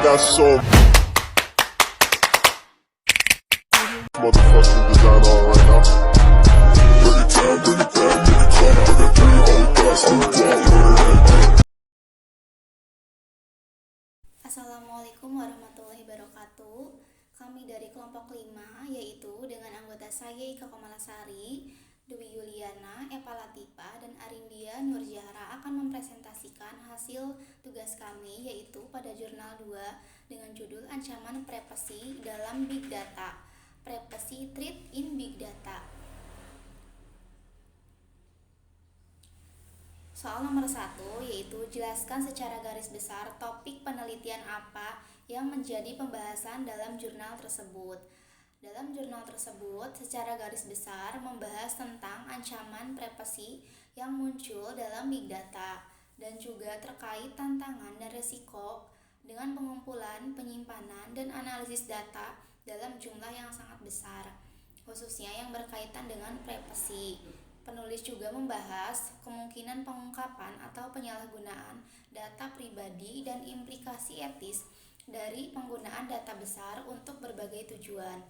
got some motherfucking design on right now. Bring it down, bring it down, make it clap. I got that old gas in the block. Assalamualaikum warahmatullahi wabarakatuh. Kami dari kelompok 5, yaitu dengan anggota saya Ika Komalasari, Dwi Yuliana, Eva Latifa, dan Arindia Nurjahra akan mempresentasikan hasil tugas kami, yaitu pada jurnal 2 dengan judul Ancaman Privasi dalam Big Data, Privacy Threat in Big Data. Soal nomor 1 yaitu jelaskan secara garis besar topik penelitian apa yang menjadi pembahasan dalam jurnal tersebut. Dalam jurnal tersebut secara garis besar membahas tentang ancaman privasi yang muncul dalam big data dan juga terkait tantangan dan risiko dengan pengumpulan, penyimpanan, dan analisis data dalam jumlah yang sangat besar, khususnya yang berkaitan dengan privasi. Penulis juga membahas kemungkinan pengungkapan atau penyalahgunaan data pribadi dan implikasi etis dari penggunaan data besar untuk berbagai tujuan.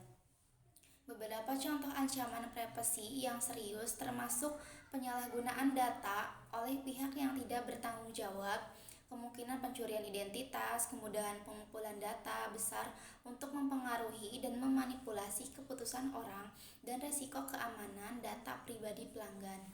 Beberapa contoh ancaman privasi yang serius termasuk penyalahgunaan data oleh pihak yang tidak bertanggung jawab, kemungkinan pencurian identitas, kemudahan pengumpulan data besar untuk mempengaruhi dan memanipulasi keputusan orang, dan resiko keamanan data pribadi pelanggan.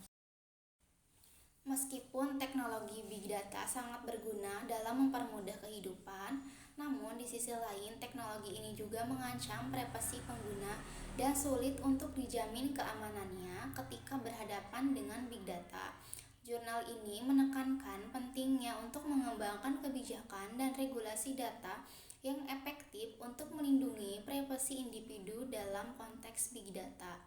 Meskipun teknologi big data sangat berguna dalam mempermudah kehidupan, namun di sisi lain teknologi ini juga mengancam privasi pengguna dan sulit untuk dijamin keamanannya ketika berhadapan dengan big data. Jurnal ini menekankan pentingnya untuk mengembangkan kebijakan dan regulasi data yang efektif untuk melindungi privasi individu dalam konteks big data.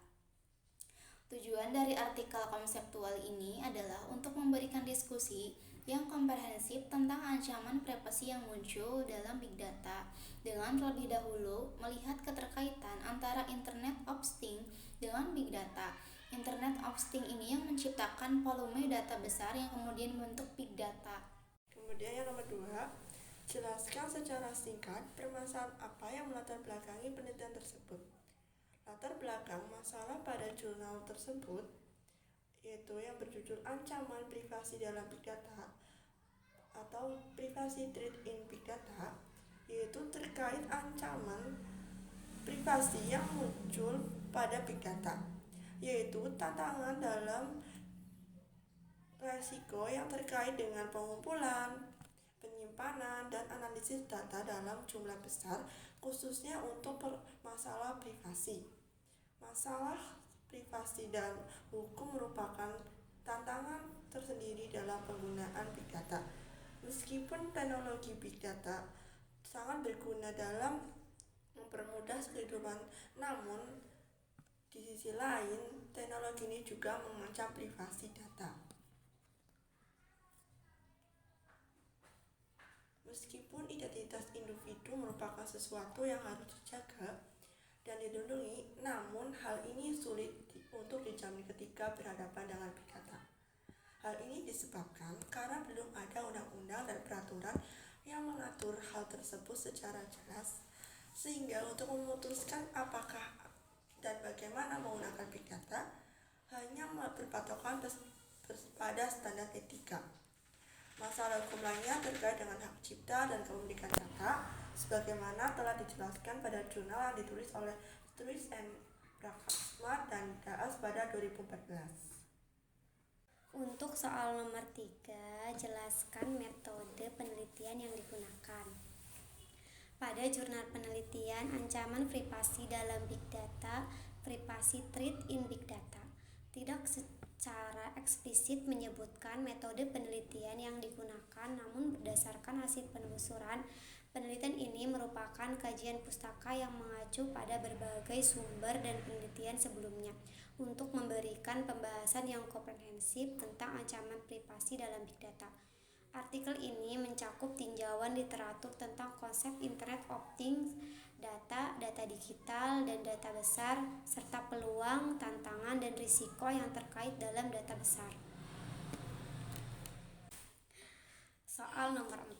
Tujuan dari artikel konseptual ini adalah untuk memberikan diskusi yang komprehensif tentang ancaman privasi yang muncul dalam big data, dengan terlebih dahulu melihat keterkaitan antara Internet of Things dengan big data. Internet of Things ini yang menciptakan volume data besar yang kemudian membentuk big data. Kemudian yang nomor 2, jelaskan secara singkat permasalahan apa yang melatar belakangi penelitian tersebut. Latar belakang masalah pada jurnal tersebut yaitu yang berjudul Ancaman Privasi dalam Big Data atau Privacy Threat in Big Data, yaitu terkait ancaman privasi yang muncul pada Big Data, yaitu tantangan dalam resiko yang terkait dengan pengumpulan, penyimpanan, dan analisis data dalam jumlah besar, khususnya untuk masalah privasi. Masalah privasi dan hukum merupakan tantangan tersendiri dalam penggunaan big data. Meskipun teknologi big data sangat berguna dalam mempermudah kehidupan, namun di sisi lain teknologi ini juga mengancam privasi data. Meskipun identitas individu merupakan sesuatu yang harus dijaga dan dilindungi, namun hal ini sulit untuk dijamin ketika berhadapan dengan big data. Hal ini disebabkan karena belum ada undang-undang dan peraturan yang mengatur hal tersebut secara jelas, sehingga untuk memutuskan apakah dan bagaimana menggunakan big data hanya berpatokan pada standar etika. Masalah hukum lainnya terkait dengan hak cipta dan kepemilikan data, sebagaimana telah dijelaskan pada jurnal yang ditulis oleh Struis and Brakasma dan Daas pada 2014. Untuk soal nomor 3, jelaskan metode penelitian yang digunakan. Pada jurnal penelitian Ancaman Privasi dalam Big Data, Privacy Threat in Big Data, tidak secara eksplisit menyebutkan metode penelitian yang digunakan, namun berdasarkan hasil penelusuran, penelitian ini merupakan kajian pustaka yang mengacu pada berbagai sumber dan penelitian sebelumnya untuk memberikan pembahasan yang komprehensif tentang ancaman privasi dalam big data. Artikel ini mencakup tinjauan literatur tentang konsep Internet of Things, data digital, dan data besar, serta peluang, tantangan, dan risiko yang terkait dalam data besar. Soal nomor 4,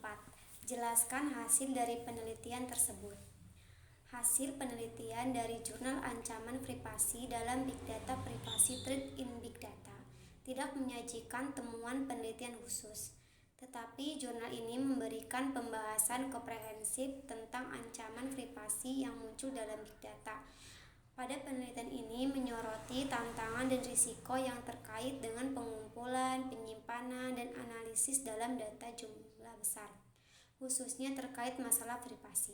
Jelaskan hasil dari penelitian tersebut. Hasil penelitian dari Jurnal Ancaman Privasi dalam Big Data Privacy Threat in Big Data tidak menyajikan temuan penelitian khusus, tetapi jurnal ini memberikan pembahasan komprehensif tentang ancaman privasi yang muncul dalam Big Data. Pada penelitian ini menyoroti tantangan dan risiko yang terkait dengan pengumpulan, penyimpanan, dan analisis dalam data jumlah besar, khususnya terkait masalah privasi.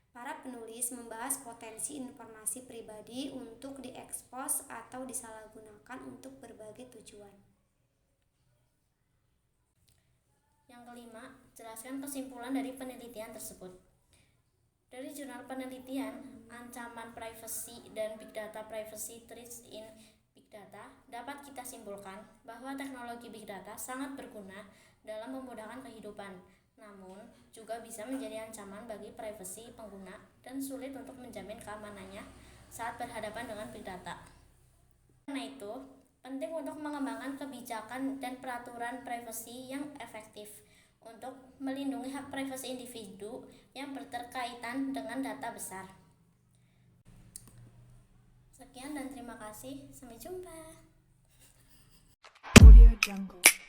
Para penulis membahas potensi informasi pribadi untuk diekspos atau disalahgunakan untuk berbagai tujuan. Yang kelima, jelaskan kesimpulan dari penelitian tersebut. Dari jurnal penelitian, ancaman privasi dan Big Data Privacy Threats in Big Data, dapat kita simpulkan bahwa teknologi Big Data sangat berguna dalam memudahkan kehidupan, namun juga bisa menjadi ancaman bagi privasi pengguna dan sulit untuk menjamin keamanannya saat berhadapan dengan Big Data. Karena itu, penting untuk mengembangkan kebijakan dan peraturan privasi yang efektif untuk melindungi hak privasi individu yang berkaitan dengan data besar. Sekian dan terima kasih. Sampai jumpa. Audio Jungle.